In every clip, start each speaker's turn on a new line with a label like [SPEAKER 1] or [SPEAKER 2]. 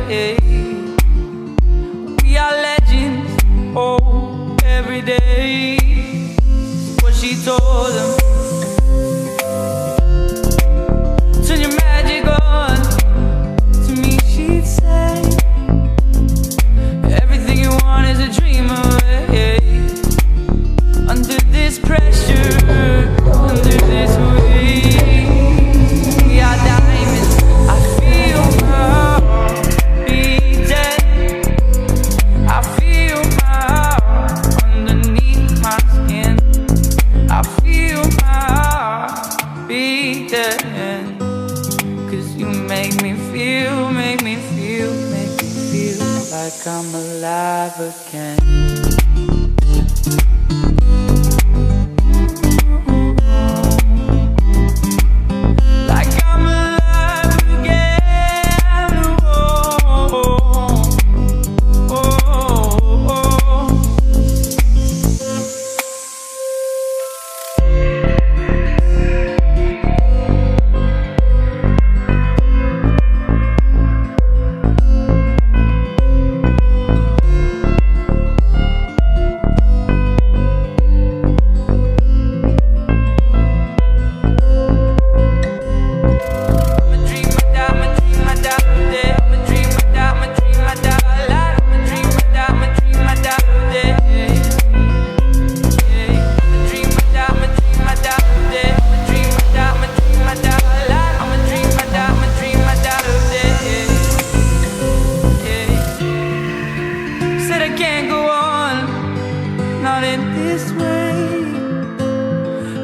[SPEAKER 1] We are legends, oh, every day. What she told them. Turn your magic on. To me she'd say, everything you want is a dream away. Under this pressure, under this weight, we are diamonds. I feel my heart beating. I feel my heart underneath my skin. I feel my heart beating. 'Cause you make me feel like I'm alive again.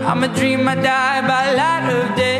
[SPEAKER 1] I'ma dream I die by light of day.